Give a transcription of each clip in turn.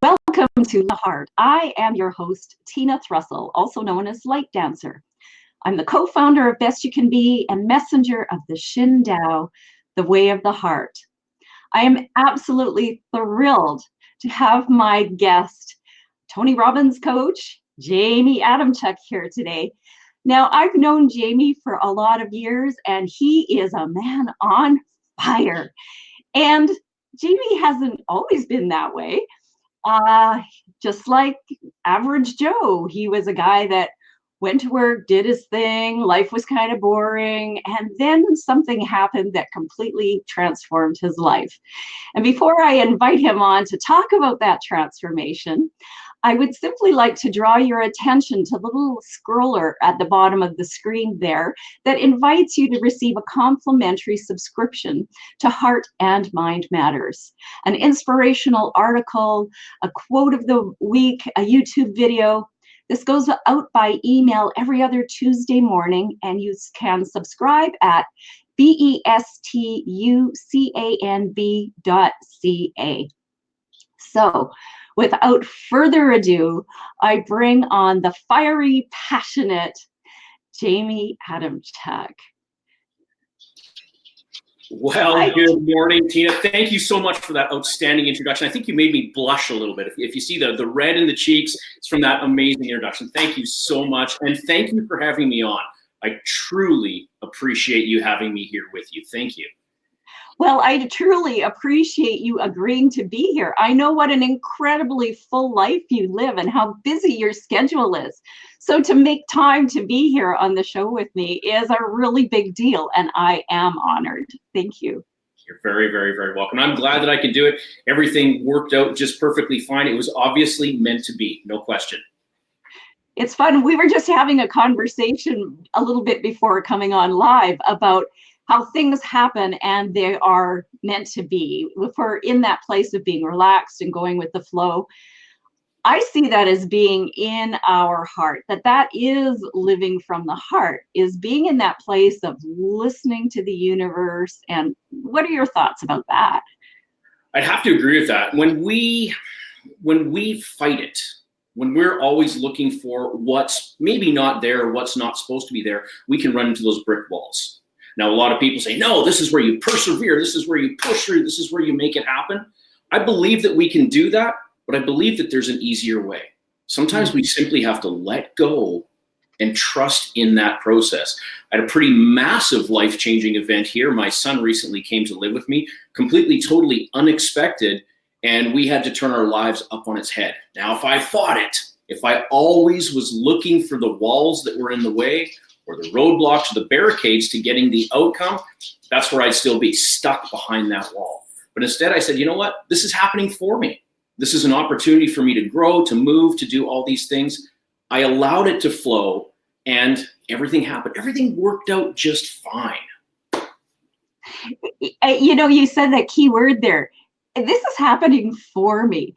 Welcome to The Heart. I am your host, Tina Thrussell, also known as Light Dancer. I'm the co-founder of Best You Can Be and messenger of the Shin, the Way of the Heart. I am absolutely thrilled to have my guest, Tony Robbins coach, Jamie Adamchuk, here today. Now, I've known Jamie for a lot of years, and he is a man on fire. And Jamie hasn't always been that way. Just like average Joe, he was a guy that went to work, did his thing, life was kind of boring, and then something happened that completely transformed his life. And before I invite him on to talk about that transformation, I would simply like to draw your attention to the little scroller at the bottom of the screen there that invites you to receive a complimentary subscription to Heart and Mind Matters, an inspirational article, a quote of the week, a YouTube video. This goes out by email every other Tuesday morning, and you can subscribe at bestucanb.ca. So, without further ado, I bring on the fiery, passionate Jamie Adamchuk. Well, good morning, Tina. Thank you so much for that outstanding introduction. I think you made me blush a little bit. If you see the red in the cheeks, it's from that amazing introduction. Thank you so much. And thank you for having me on. I truly appreciate you having me here with you. Thank you. Well, I truly appreciate you agreeing to be here. I know what an incredibly full life you live and how busy your schedule is. So to make time to be here on the show with me is a really big deal, and I am honored. Thank you. You're very, very, very welcome. I'm glad that I could do it. Everything worked out just perfectly fine. It was obviously meant to be, no question. It's fun. We were just having a conversation a little bit before coming on live about how things happen and they are meant to be. If we're in that place of being relaxed and going with the flow, I see that as being in our heart, that is living from the heart, is being in that place of listening to the universe. And what are your thoughts about that? I'd have to agree with that. When we fight it, when we're always looking for what's maybe not there, or what's not supposed to be there, we can run into those brick walls. Now, a lot of people say, no, this is where you persevere. This is where you push through. This is where you make it happen. I believe that we can do that, but I believe that there's an easier way. Sometimes we simply have to let go and trust in that process. I had a pretty massive life-changing event here. My son recently came to live with me, completely, totally unexpected, and we had to turn our lives up on its head. Now, if I fought it, if I always was looking for the walls that were in the way, or the roadblocks, or the barricades to getting the outcome, that's where I'd still be stuck behind that wall. But instead I said, you know what? This is happening for me. This is an opportunity for me to grow, to move, to do all these things. I allowed it to flow, and everything happened. Everything worked out just fine. You know, you said that key word there. This is happening for me.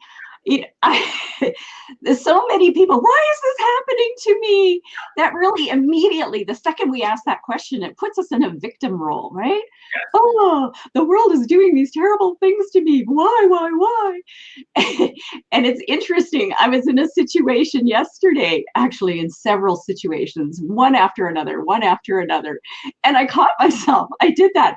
There's so many people, why is this happening to me? That really immediately, the second we ask that question, it puts us in a victim role, right? Yes. Oh, the world is doing these terrible things to me. Why? And it's interesting. I was in a situation yesterday, actually in several situations, one after another. And I caught myself. I did that.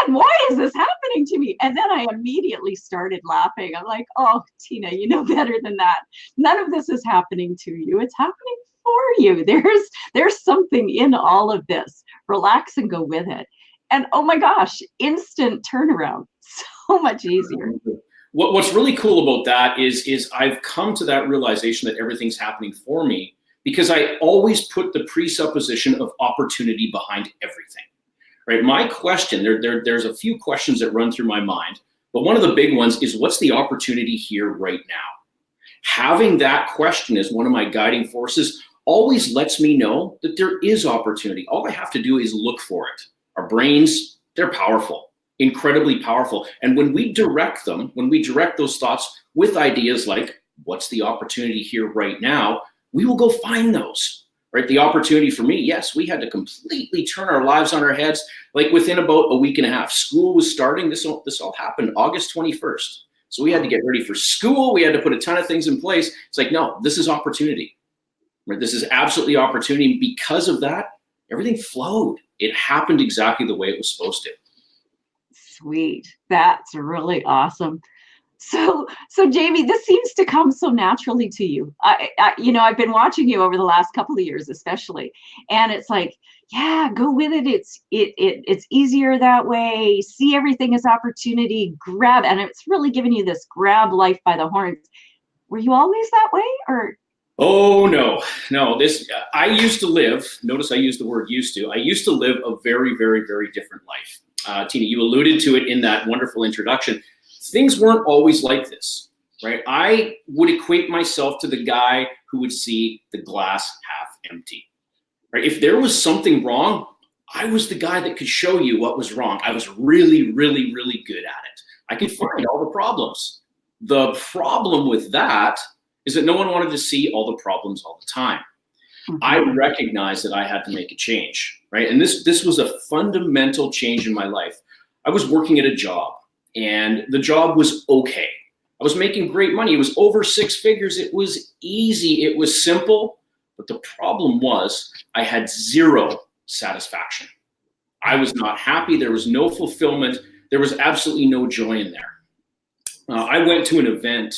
Man, why is this happening to me? And then I immediately started laughing. I'm like, oh, Tina, you know better than that. None of this is happening to you. It's happening for you. There's something in all of this. Relax and go with it. And oh my gosh, instant turnaround. So much easier. What's really cool about that is I've come to that realization that everything's happening for me because I always put the presupposition of opportunity behind everything. Right, my question, there's a few questions that run through my mind, but one of the big ones is what's the opportunity here right now? Having that question as one of my guiding forces always lets me know that there is opportunity. All I have to do is look for it. Our brains, they're powerful, incredibly powerful. And when we direct them, when we direct those thoughts with ideas like, what's the opportunity here right now? We will go find those. Right, the opportunity for me, yes, we had to completely turn our lives on our heads, like within about a week and a half. School was starting. This all happened August 21st. So we had to get ready for school. We had to put a ton of things in place. It's like, no, this is opportunity. Right? This is absolutely opportunity. Because of that, everything flowed. It happened exactly the way it was supposed to. Sweet. That's really awesome. So Jamie, this seems to come so naturally to you. I've been watching you over the last couple of years, especially, and it's like, yeah, go with it. It's easier that way. See everything as opportunity. Grab, and it's really giving you this grab life by the horns. Were you always that way, or? Oh no. I used to live. Notice I used the word used to. I used to live a very, very, very different life. Tina, you alluded to it in that wonderful introduction. Things weren't always like this, right? I would equate myself to the guy who would see the glass half empty, right? If there was something wrong, I was the guy that could show you what was wrong. I was really, really, really good at it. I could find all the problems. The problem with that is that no one wanted to see all the problems all the time. Mm-hmm. I recognized that I had to make a change, right? And this was a fundamental change in my life. I was working at a job. And the job was okay. I was making great money. It was over 6 figures. It was easy. It was simple. But the problem was I had zero satisfaction. I was not happy. There was no fulfillment. There was absolutely no joy in there. I went to an event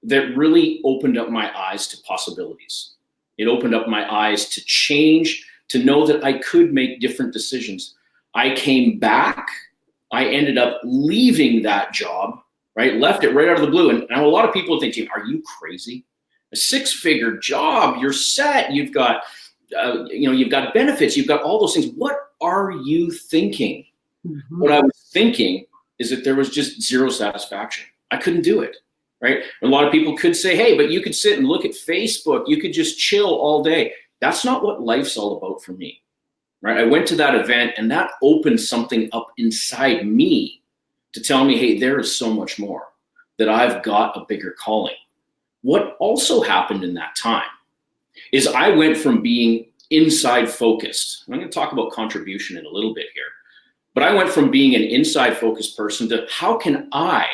that really opened up my eyes to possibilities. It opened up my eyes to change, to know that I could make different decisions. I came back. I ended up leaving that job, right? Left it right out of the blue. And now a lot of people think, are you crazy? A 6-figure job, you're set. You've got, you've got benefits. You've got all those things. What are you thinking? Mm-hmm. What I was thinking is that there was just zero satisfaction. I couldn't do it, right? A lot of people could say, hey, but you could sit and look at Facebook. You could just chill all day. That's not what life's all about for me. Right? I went to that event and that opened something up inside me to tell me, hey, there is so much more, that I've got a bigger calling. What also happened in that time is I went from being inside focused. I'm going to talk about contribution in a little bit here, but I went from being an inside focused person to how can I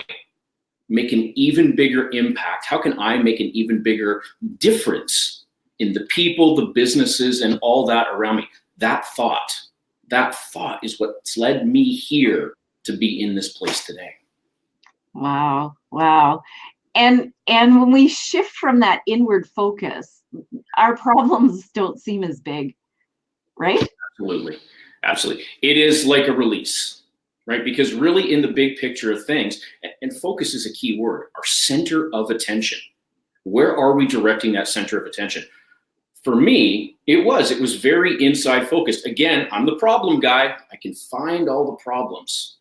make an even bigger impact? How can I make an even bigger difference in the people, the businesses, and all that around me? That thought is what's led me here to be in this place today. Wow. And when we shift from that inward focus, our problems don't seem as big, right? Absolutely. It is like a release, right? Because really in the big picture of things, and focus is a key word, our center of attention. Where are we directing that center of attention? For me, it was very inside focused. Again, I'm the problem guy. I can find all the problems.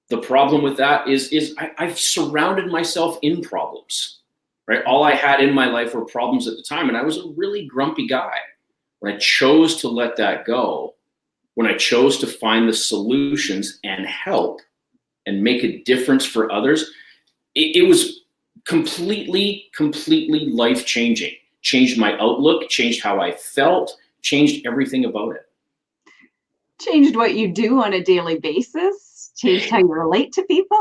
The problem with that is I've surrounded myself in problems, right? All I had in my life were problems at the time, and I was a really grumpy guy. When I chose to let that go, when I chose to find the solutions and help and make a difference for others, it was completely life-changing. Changed my outlook, changed how I felt, changed everything about it. Changed what you do on a daily basis, changed how you relate to people.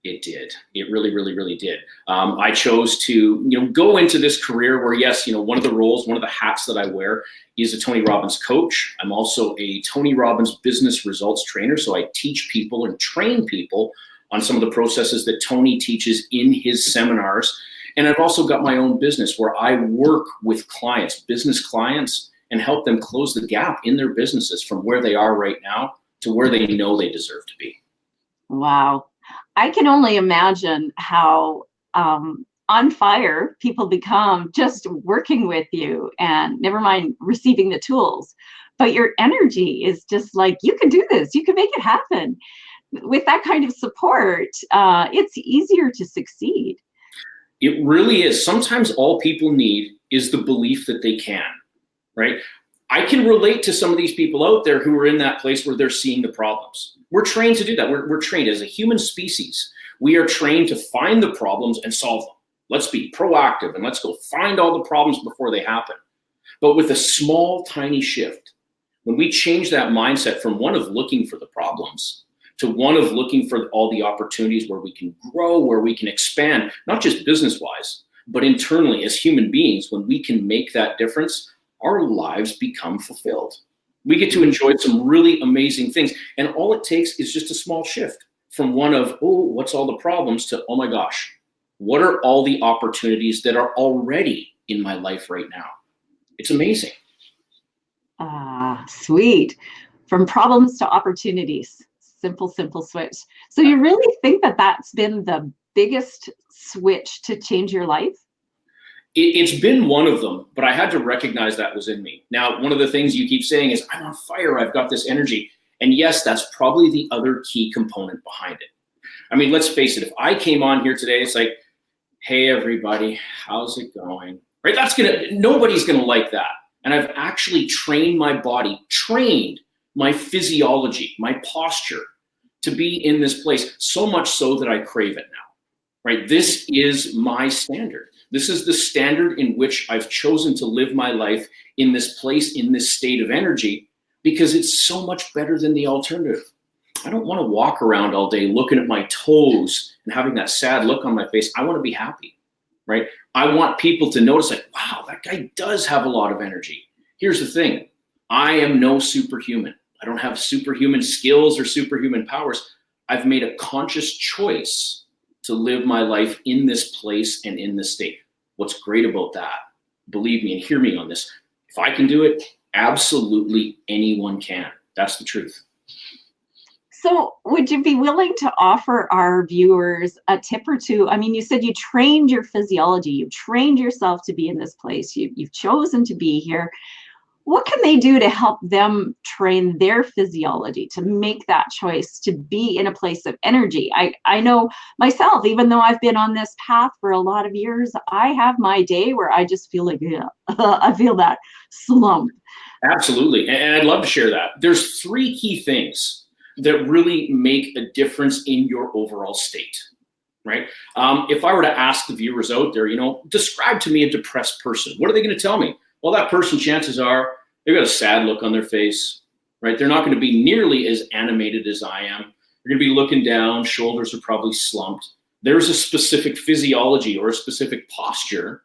It did. It really did. I chose to, go into this career where, yes, one of the roles, one of the hats that I wear is a Tony Robbins coach. I'm also a Tony Robbins business results trainer. So I teach people and train people on some of the processes that Tony teaches in his seminars. And I've also got my own business where I work with clients, business clients, and help them close the gap in their businesses from where they are right now to where they know they deserve to be. Wow. I can only imagine how on fire people become just working with you, and never mind receiving the tools. But your energy is just like, you can do this, you can make it happen. With that kind of support, it's easier to succeed. It really is. Sometimes all people need is the belief that they can, right? I can relate to some of these people out there who are in that place where they're seeing the problems. We're trained to do that. We're trained as a human species. We are trained to find the problems and solve them. Let's be proactive and let's go find all the problems before they happen. But with a small, tiny shift, when we change that mindset from one of looking for the problems to one of looking for all the opportunities where we can grow, where we can expand, not just business-wise, but internally as human beings. When we can make that difference, our lives become fulfilled. We get to enjoy some really amazing things. And all it takes is just a small shift from one of, oh, what's all the problems, to, oh my gosh, what are all the opportunities that are already in my life right now? It's amazing. Ah, sweet. From problems to opportunities. Simple switch. So you really think that that's been the biggest switch to change your life? It's been one of them, but I had to recognize that was in me. Now, one of the things you keep saying is, I'm on fire, I've got this energy. And yes, that's probably the other key component behind it. I mean, let's face it, if I came on here today, it's like, hey, everybody, how's it going? Right? Nobody's gonna like that. And I've actually trained my body, trained my physiology, my posture to be in this place, so much so that I crave it now, right? This is my standard. This is the standard in which I've chosen to live my life, in this place, in this state of energy, because it's so much better than the alternative. I don't want to walk around all day looking at my toes and having that sad look on my face. I want to be happy, right? I want people to notice, like, wow, that guy does have a lot of energy. Here's the thing. I am no superhuman. I don't have superhuman skills or superhuman powers. I've made a conscious choice to live my life in this place and in this state. What's great about that, believe me and hear me on this, if I can do it, absolutely anyone can. That's the truth. So would you be willing to offer our viewers a tip or two? I mean, you said you trained your physiology, you trained yourself to be in this place, you've chosen to be here. What can they do to help them train their physiology, to make that choice, to be in a place of energy? I know myself, even though I've been on this path for a lot of years, I have my day where I just feel like, yeah, I feel that slump. Absolutely. And I'd love to share that. There's 3 key things that really make a difference in your overall state, right? If I were to ask the viewers out there, describe to me a depressed person, what are they going to tell me? Well, that person, chances are, they've got a sad look on their face, right? They're not going to be nearly as animated as I am. They're going to be looking down, shoulders are probably slumped. There's a specific physiology or a specific posture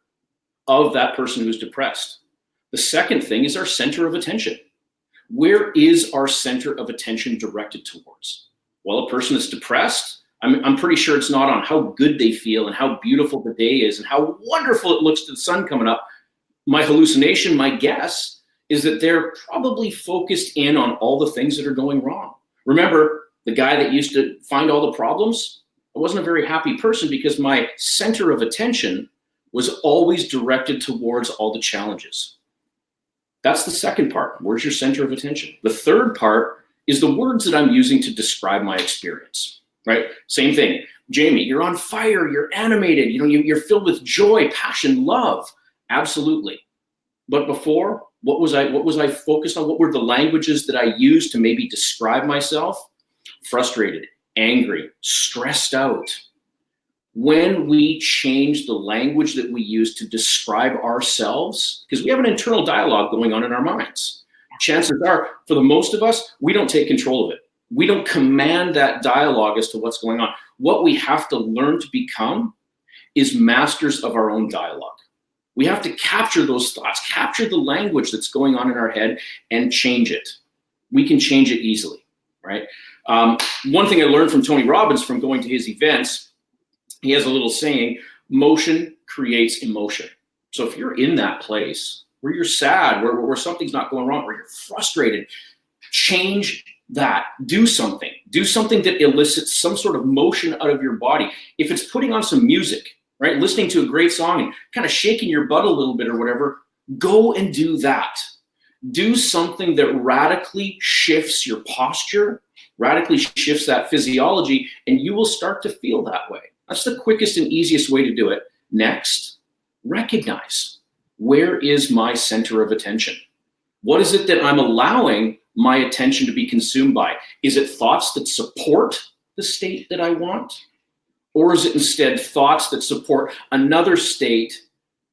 of that person who's depressed. The second thing is our center of attention. Where is our center of attention directed towards? Well, a person that's depressed, I'm pretty sure it's not on how good they feel and how beautiful the day is and how wonderful it looks to the sun coming up. My hallucination, my guess, is that they're probably focused in on all the things that are going wrong. Remember, the guy that used to find all the problems, I wasn't a very happy person because my center of attention was always directed towards all the challenges. That's the second part. Where's your center of attention? The third part is the words that I'm using to describe my experience, right? Same thing. Jamie, you're on fire, you're animated, you're filled with joy, passion, love. Absolutely. But before, what was I focused on? What were the languages that I used to maybe describe myself? Frustrated, angry, stressed out. When we change the language that we use to describe ourselves, because we have an internal dialogue going on in our minds, chances are, for the most of us, we don't take control of it. We don't command that dialogue as to what's going on. What we have to learn to become is masters of our own dialogue. We have to capture those thoughts, capture the language that's going on in our head and change it. We can change it easily, right? One thing I learned from Tony Robbins from going to his events, he has a little saying, motion creates emotion. So if you're in that place where you're sad, where something's not going wrong, where you're frustrated, change that. Do something that elicits some sort of motion out of your body. If it's putting on some music, right, listening to a great song and kind of shaking your butt a little bit or whatever, go and do that. Do something that radically shifts your posture, radically shifts that physiology, and you will start to feel that way. That's the quickest and easiest way to do it. Next, recognize, where is my center of attention? What is it that I'm allowing my attention to be consumed by? Is it thoughts that support the state that I want? Or is it instead thoughts that support another state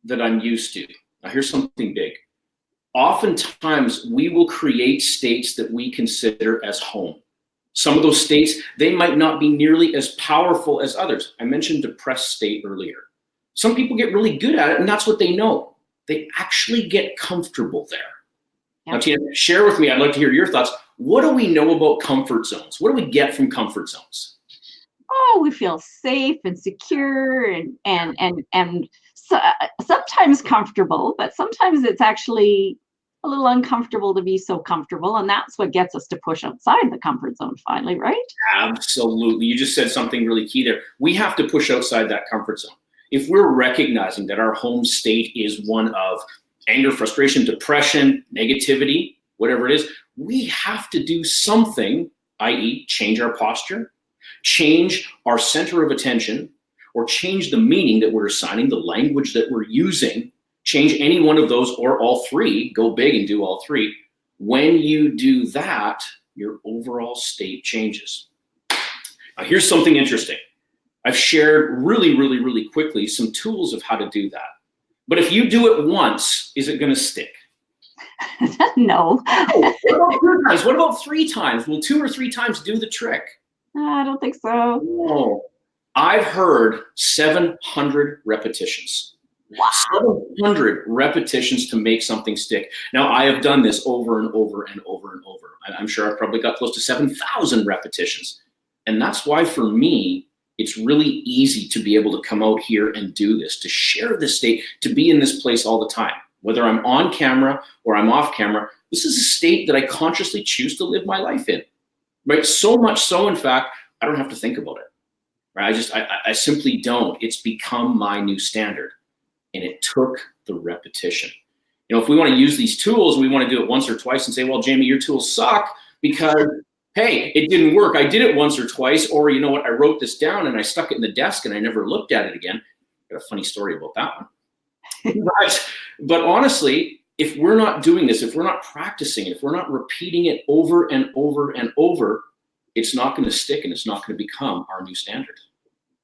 that I'm used to? Now here's something big. Oftentimes we will create states that we consider as home. Some of those states, they might not be nearly as powerful as others. I mentioned depressed state earlier. Some people get really good at it, and that's what they know. They actually get comfortable there. Now, Tina, share with me, I'd like to hear your thoughts. What do we know about comfort zones? What do we get from comfort zones? Oh, we feel safe and secure and so, sometimes comfortable, but sometimes it's actually a little uncomfortable to be so comfortable. And that's what gets us to push outside the comfort zone finally, right? Absolutely. You just said something really key there. We have to push outside that comfort zone. If we're recognizing that our home state is one of anger, frustration, depression, negativity, whatever it is, we have to do something, i.e. change our posture, change our center of attention, or change the meaning that we're assigning, the language that we're using, change any one of those or all three, go big and do all three. When you do that, your overall state changes. Now, here's something interesting. I've shared really quickly some tools of how to do that. But if you do it once, is it going to stick? No. What about 2 times? What about 3 times? Will 2 or 3 times do the trick? I don't think so. No. I've heard 700 repetitions. Wow. 700 repetitions to make something stick. Now, I have done this over and over and over and over. I'm sure I've probably got close to 7,000 repetitions. And that's why, for me, it's really easy to be able to come out here and do this, to share this state, to be in this place all the time. Whether I'm on camera or I'm off camera, this is a state that I consciously choose to live my life in. Right? So much so, in fact, I don't have to think about it. Right? I simply don't. It's become my new standard. And it took the repetition. You know, if we want to use these tools, we want to do it once or twice and say, well, Jamie, your tools suck because, hey, it didn't work. I did it once or twice, or you know what, I wrote this down and I stuck it in the desk and I never looked at it again. Got a funny story about that one. But honestly, if we're not doing this, if we're not practicing it, if we're not repeating it over and over and over, it's not going to stick and it's not going to become our new standard.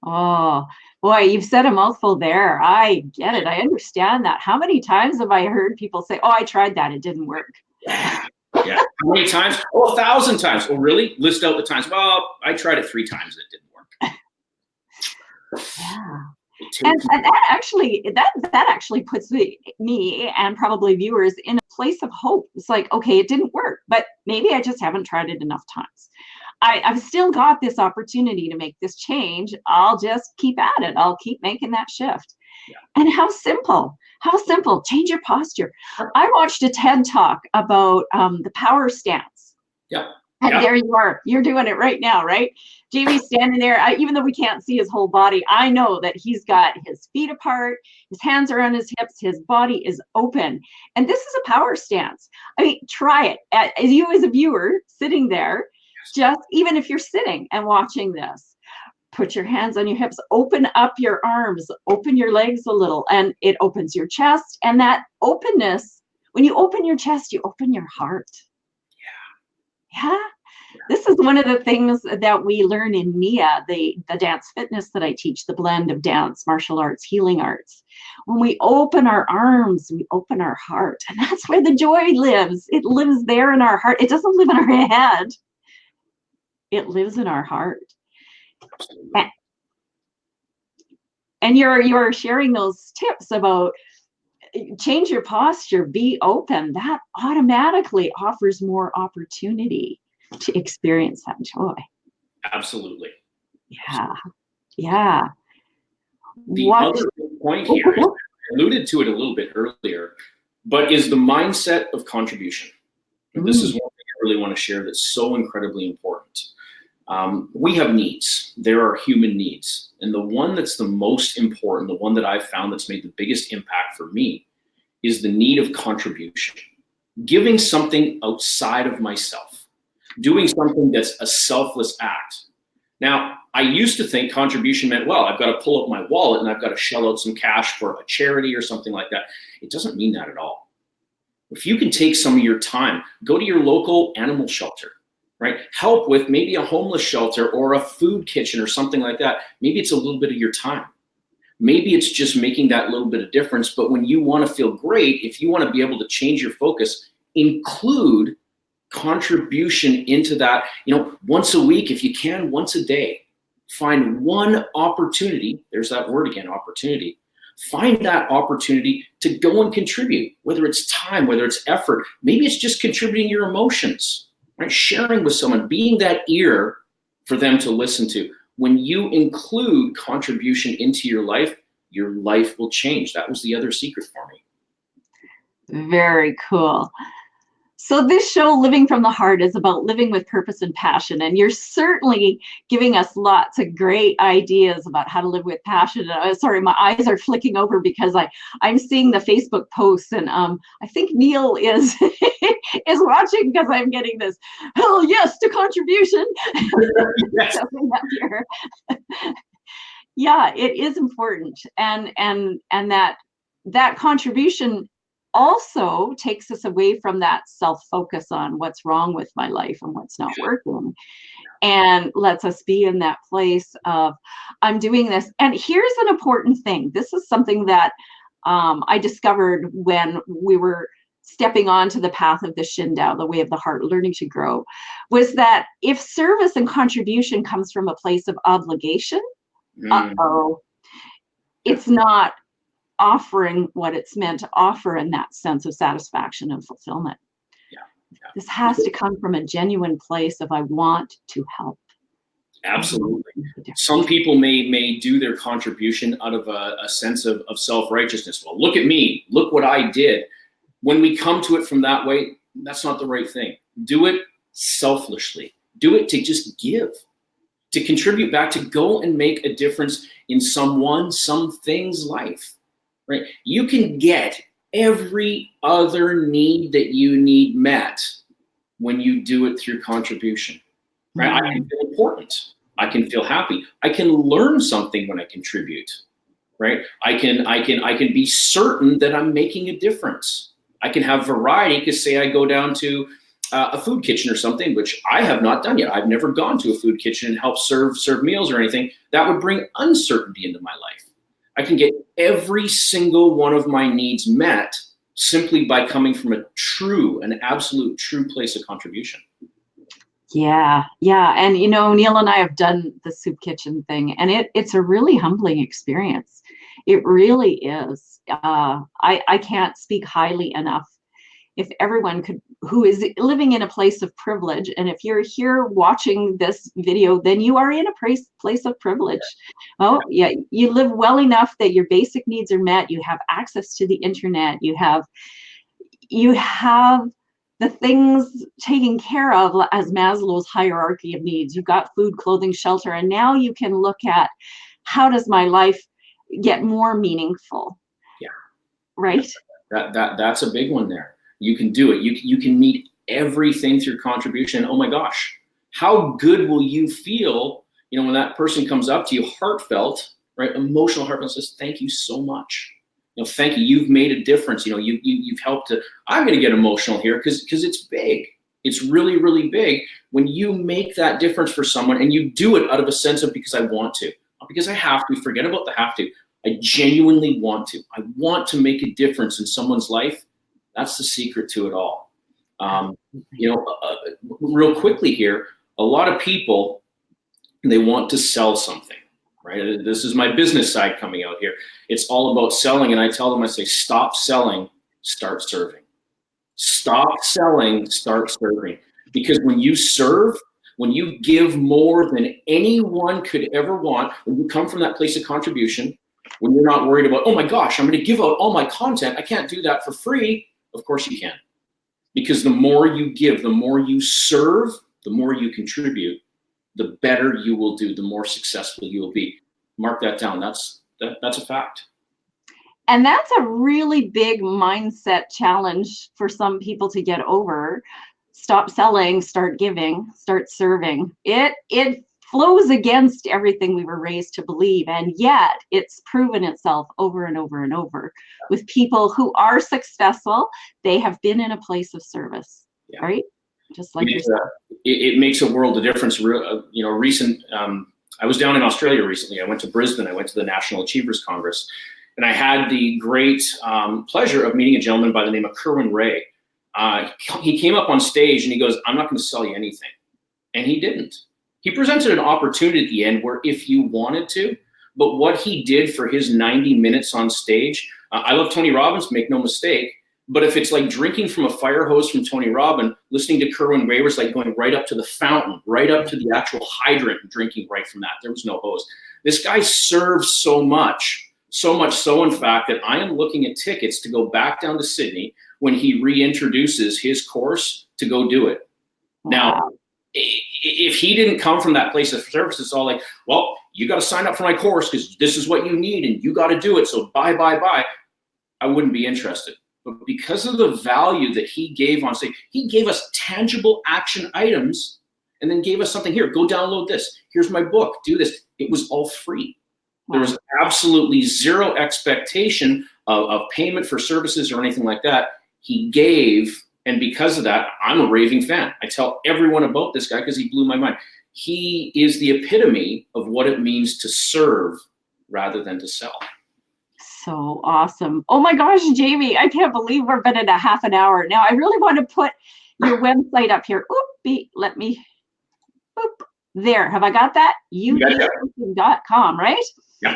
Oh, boy, you've said a mouthful there. I get it. I understand that. How many times have I heard people say, oh, I tried that, it didn't work? Yeah. How many times? Oh, 1,000 times. Oh, really? List out the times. Well, I tried it 3 times and it didn't work. Yeah. And that actually puts me and probably viewers in a place of hope. It's like, okay, it didn't work, but maybe I just haven't tried it enough times. I've still got this opportunity to make this change. I'll just keep at it. I'll keep making that shift. Yeah. And how simple, change your posture. I watched a TED talk about the power stance. Yeah. And there you are. You're doing it right now, right? Jamie's standing there. Even though we can't see his whole body, I know that he's got his feet apart, his hands are on his hips, his body is open. And this is a power stance. I mean, try it. As you as a viewer sitting there, just even if you're sitting and watching this, put your hands on your hips, open up your arms, open your legs a little, and it opens your chest. And that openness, when you open your chest, you open your heart. Yeah. This is one of the things that we learn in MIA, the dance fitness that I teach, the blend of dance, martial arts, healing arts. When we open our arms, we open our heart. And that's where the joy lives. It lives there in our heart. It doesn't live in our head. It lives in our heart. And you're sharing those tips about change your posture, be open. That automatically offers more opportunity to experience that joy. Absolutely. Yeah. The other point here, I alluded to it a little bit earlier, but is the mindset of contribution. This is one thing I really want to share that's so incredibly important. We have needs. There are human needs. And the one that's the most important, the one that I've found that's made the biggest impact for me, is the need of contribution. Giving something outside of myself. Doing something that's a selfless act. Now, I used to think contribution meant, well, I've got to pull up my wallet and I've got to shell out some cash for a charity or something like that. It doesn't mean that at all. If you can take some of your time, go to your local animal shelter, right? Help with maybe a homeless shelter or a food kitchen or something like that. Maybe it's a little bit of your time. Maybe it's just making that little bit of difference. But when you want to feel great, if you want to be able to change your focus, include contribution into that, once a week, if you can, once a day, find one opportunity. There's that word again, opportunity. Find that opportunity to go and contribute, whether it's time, whether it's effort, maybe it's just contributing your emotions, right? Sharing with someone, being that ear for them to listen to. When you include contribution into your life will change. That was the other secret for me. Very cool. So this show, Living from the Heart, is about living with purpose and passion. And you're certainly giving us lots of great ideas about how to live with passion. Sorry, my eyes are flicking over because I'm seeing the Facebook posts, and I think Neil is is watching because I'm getting this hell yes to contribution. Yes. Yeah, it is important, and that contribution also takes us away from that self-focus on what's wrong with my life and what's not working, and lets us be in that place of, I'm doing this. And here's an important thing. This is something that I discovered when we were stepping onto the path of the Shin, the way of the heart, learning to grow, was that if service and contribution comes from a place of obligation, it's not offering what it's meant to offer in that sense of satisfaction and fulfillment. This has to come from a genuine place of, I want to help. Absolutely. Some people may do their contribution out of a sense of self-righteousness. Well, look at me, look what I did. When we come to it from that way, that's not the right thing. Do it selflessly. Do it to just give, to contribute back, to go and make a difference in something's life. Right? You can get every other need that you need met when you do it through contribution. Right? I can feel important. I can feel happy. I can learn something when I contribute. Right? I can be certain that I'm making a difference. I can have variety, because say I go down to a food kitchen or something, which I have not done yet. I've never gone to a food kitchen and helped serve meals or anything. That would bring uncertainty into my life. I can get every single one of my needs met simply by coming from an absolute true place of contribution. Yeah. And Neil and I have done the soup kitchen thing, and it's a really humbling experience. It really is. I can't speak highly enough. If everyone who is living in a place of privilege, and if you're here watching this video, then you are in a place of privilege. Oh yeah, you live well enough that your basic needs are met. You have access to the internet. You have the things taken care of as Maslow's hierarchy of needs. You've got food, clothing, shelter, and now you can look at, how does my life get more meaningful? Yeah. Right? That's a big one there. You can do it. You can meet everything through contribution. Oh my gosh, how good will you feel, when that person comes up to you, heartfelt, right? Emotional, heartfelt, says, thank you so much. Thank you. You've made a difference. You've helped to. I'm going to get emotional here because it's big. It's really, really big when you make that difference for someone, and you do it out of a sense of, because I want to, not because I have to. Forget about the have to. I genuinely want to. I want to make a difference in someone's life. That's the secret to it all. Real quickly here, a lot of people, they want to sell something, right? This is my business side coming out here. It's all about selling. And I tell them, I say, stop selling, start serving. Stop selling, start serving. Because when you serve, when you give more than anyone could ever want, when you come from that place of contribution, when you're not worried about, oh my gosh, I'm going to give out all my content. I can't do that for free. Of course you can. Because the more you give, the more you serve, the more you contribute, the better you will do, the more successful you will be. Mark that down. That's a fact. And that's a really big mindset challenge for some people to get over. Stop selling, start giving, start serving. It flows against everything we were raised to believe, and yet it's proven itself over and over and over with people who are successful. They have been in a place of service, right? Just like yourself. It makes a world of difference. I was down in Australia recently. I went to Brisbane. I went to the National Achievers Congress, and I had the great pleasure of meeting a gentleman by the name of Kerwin Ray. he came up on stage and he goes, I'm not going to sell you anything. And he didn't. He presented an opportunity at the end where if you wanted to, but what he did for his 90 minutes on stage, I love Tony Robbins, make no mistake, but if it's like drinking from a fire hose from Tony Robbins, listening to Kerwin Raver's like going right up to the fountain, right up to the actual hydrant and drinking right from that. There was no hose. This guy serves so much so in fact that I am looking at tickets to go back down to Sydney when he reintroduces his course to go do it. Wow. Now, if he didn't come from that place of service, it's all like, well, you got to sign up for my course because this is what you need and you got to do it. So bye. I wouldn't be interested. But because of the value that he gave on stage, he gave us tangible action items and then gave us something here. Go download this. Here's my book. Do this. It was all free. There was absolutely zero expectation of payment for services or anything like that. He gave, and because of that, I'm a raving fan. I tell everyone about this guy because he blew my mind. He is the epitome of what it means to serve rather than to sell. So awesome. Oh my gosh, Jamie, I can't believe we've been in a half an hour. Now, I really want to put your website up here. Let me, there. Have I got that? UDcoaching.com, right? Yeah.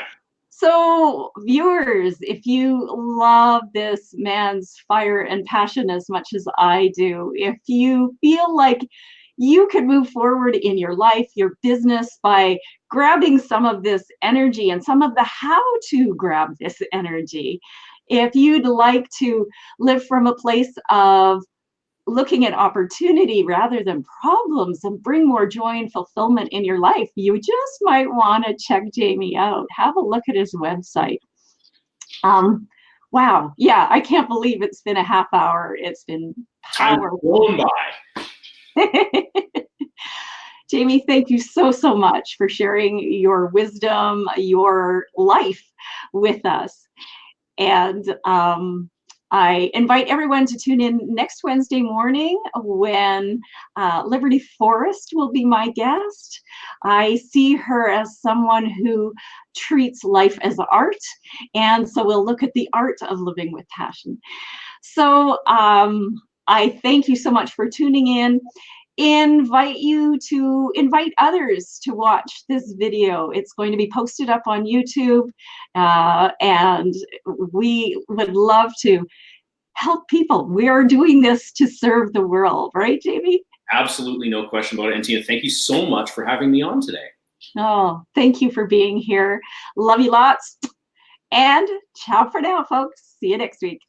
So viewers, if you love this man's fire and passion as much as I do, if you feel like you could move forward in your life, your business by grabbing some of this energy and some of the how to grab this energy, if you'd like to live from a place of looking at opportunity rather than problems and bring more joy and fulfillment in your life, you just might want to check Jamie out. Have a look at his website. Wow. Yeah, I can't believe it's been a half hour. It's been powerful. Time by. Jamie, thank you so much for sharing your wisdom, your life with us. And I invite everyone to tune in next Wednesday morning when Liberty Forrest will be my guest. I see her as someone who treats life as art, and so we'll look at the art of living with passion. So I thank you so much for tuning in. Invite you to invite others to watch this video. It's going to be posted up on YouTube, and we would love to help people. We are doing this to serve the world, right, Jamie? Absolutely, no question about it. And Tina, thank you so much for having me on today. Oh, thank you for being here. Love you lots. And ciao for now, folks. See you next week.